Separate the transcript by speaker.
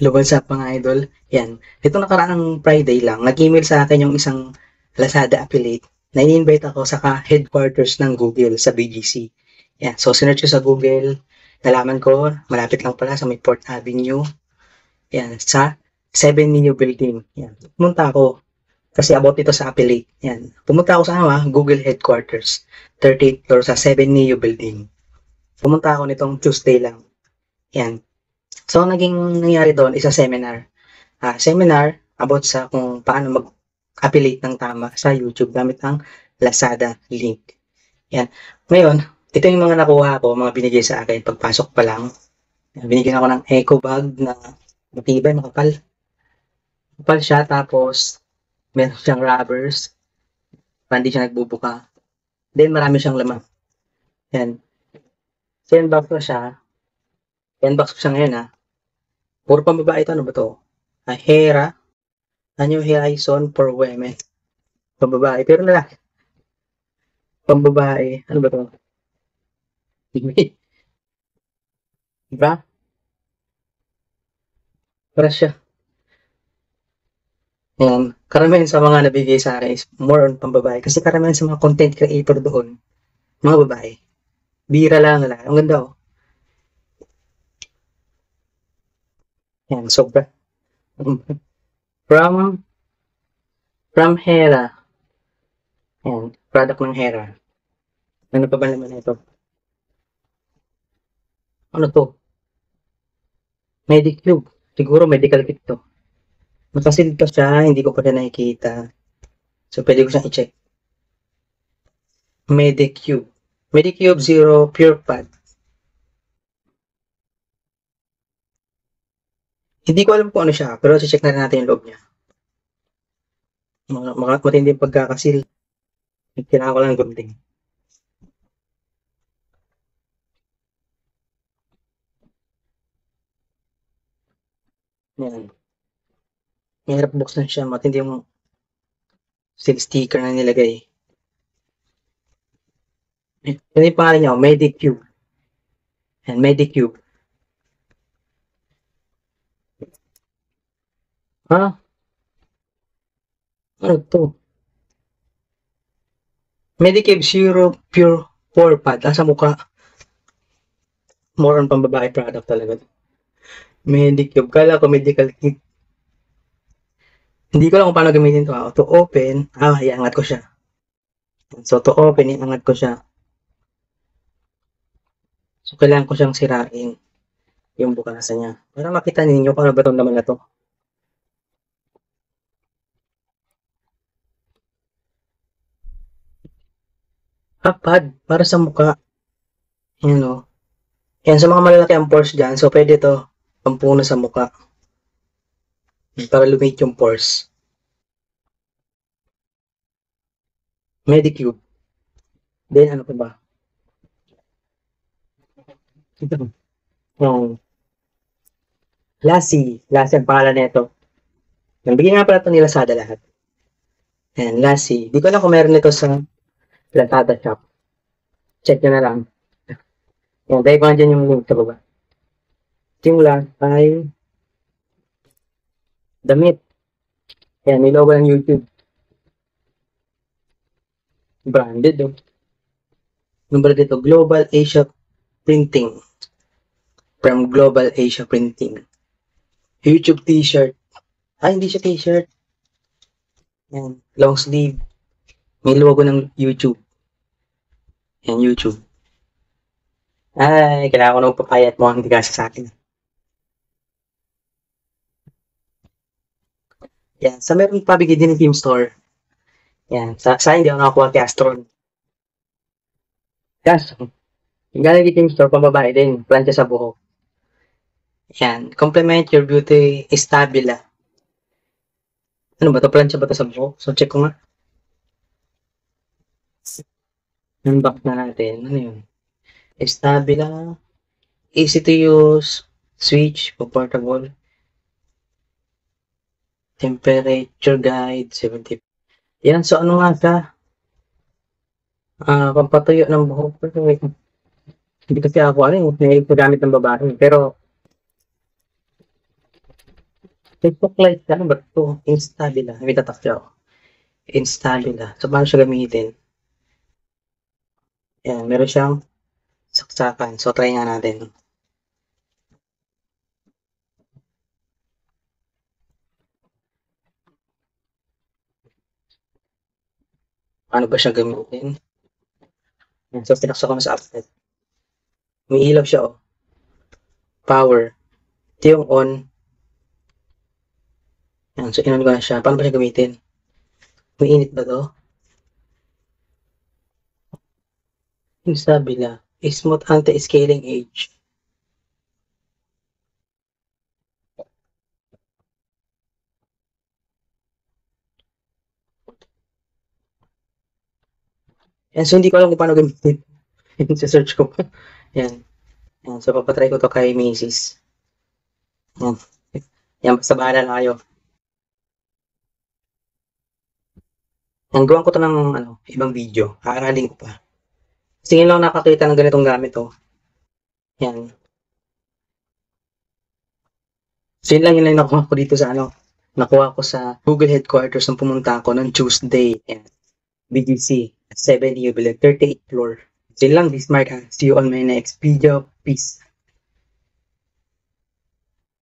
Speaker 1: Lubansa pa mga idol. Yan. Itong nakaraang Friday lang, nag-email sa akin yung isang Lazada affiliate na in-invite ako sa headquarters ng Google sa BGC. Yan. So, sinerch ko sa Google. Nalaman ko, malapit lang pala sa may Port Avenue. Yan. Sa 7 Neo Building. Yan. Pumunta ako. Kasi about ito sa affiliate. Yan. Pumunta ako sa Google headquarters. 38th floor sa 7 Neo Building. Pumunta ako nitong Tuesday lang. Yan. So, naging nangyari doon is a seminar. Seminar about sa kung paano mag-affiliate ng tama sa YouTube gamit ang Lazada link. Yan. Ngayon, ito yung mga nakuha ko, mga binigay sa akin pagpasok pa lang. Binigyan ako ng eco bag na matibay, makapal. Makapal siya, tapos meron siyang rubbers, hindi siya nagbubuka. Then, marami siyang laman. Yan. So, unbox ko siya. I-unbox ko siya ngayon Puro pambabae ito. Ano ba ito? Hera. New Horizon for Women. Pambabae. Pero lalaki. Pambabae. Ano ba ito? Diba? Para siya. Yan. Karamihan sa mga nabigay sa akin is more on pambabae. Kasi karamihan sa mga content creator doon, mga babae. Bira lang lalaki. Ang ganda Yan. Sobra. From Hera. Yan. Product ng Hera. Ano pa ba naman ito? Ano to? Medicube. Siguro medical kit to. Nakasealed pa siya, hindi ko pa rin nakikita. So, pwede ko siyang i-check. Medicube. Medicube Zero Pure Pad. Hindi ko alam kung ano siya, pero check na natin yung loob niya. Matindi yung pagkakasil. Kailangan ko lang gunting. Yan. Mahirap buksan siya. Matindi yung seal sticker na nilagay. Yan yung pangalan niya, Medicube. Yan, Medicube. Ano to? Medicube Zero Pure Pore Pad. Sa mukha. More on pambabae product talaga. Medicube. Kala ko medical kit. Hindi ko lang kung paano gamitin to. To open, iangat ko siya. So, to open, iangat ko siya. So, kailangan ko siyang sirain yung bukasan niya. Para makita ninyo kung ano ba itong naman na to. Pad para sa mukha. Yan o. Yan, sa mga malalaki ang pores dyan. So, pwede to pampuno sa mukha. Para lumit yung pores. Medicube. Then, ano pa ba? Yung Lassie. Lassie ang pangalan nito. Bigyan nga pala ito ni Lazada lahat. Ayan, Lassie. Di ko alam kung meron nito sa Lazada shop. Check nyo na lang. Ayan, dahil ko nga dyan yung link sa baba. Yung last ay damit. Ayan, may logo ng YouTube. Branded, oh. Number dito, Global Asia Printing. From Global Asia Printing. YouTube t-shirt. Hindi siya t-shirt. Yan, long sleeve. May logo ng YouTube. Yan, YouTube. Kailangan ko nung papayat mo ang tigasa sa akin. Yan, sa meron pabigay din ng Team Store. Yan, sa hindi ako nakakuha Castron. Castron. Yung galing Team Store, pambabae din. Plancha sa buhok. Yan, complement your beauty Stabila. Ano ba to? Plancha ba to sa buhok? So, check ko nga. Unbox na natin. Ano yun? Stabila. Easy to use. Switch. Portable. Temperature guide. 70. Yan. So, ano nga siya? Pampatuyo ng buhok. Hindi kasi ako ano yung gamit ng babae. Pero, Facebook Live, ano ba ito? Instabila. May tatak siya ako. Instabila. So, paano siya gamitin? Yan, meron siyang saksakan. So, try nga natin. Paano ba siya gamitin? Yan, so, pinaksa ko na sa upset. May ilaw siya, oh. Power. Ito yung on. Yan, so, inon ko na siya. Paano ba siya gamitin? May init ba to? Instabila. Smooth anti-scaling edge. Yan, so hindi ko alam kung paano gamitin. Search ko pa. Yan. Yan. So, papatry ko to kay Macy's. Yan. Yan, basta bahala na kayo. Yan, gawan ko to ng ibang video. Aaralin ko pa. Kasi ngayon lang nakakita ng ganitong gamit, oh. Yan. So, yun lang yung nakuha ko dito sa nakuha ko sa Google headquarters nung pumunta ako noong Tuesday. Yan. BGC, 7 Jubilee, 38th floor. So, yun lang, Bismarck. See you on my next video. Peace.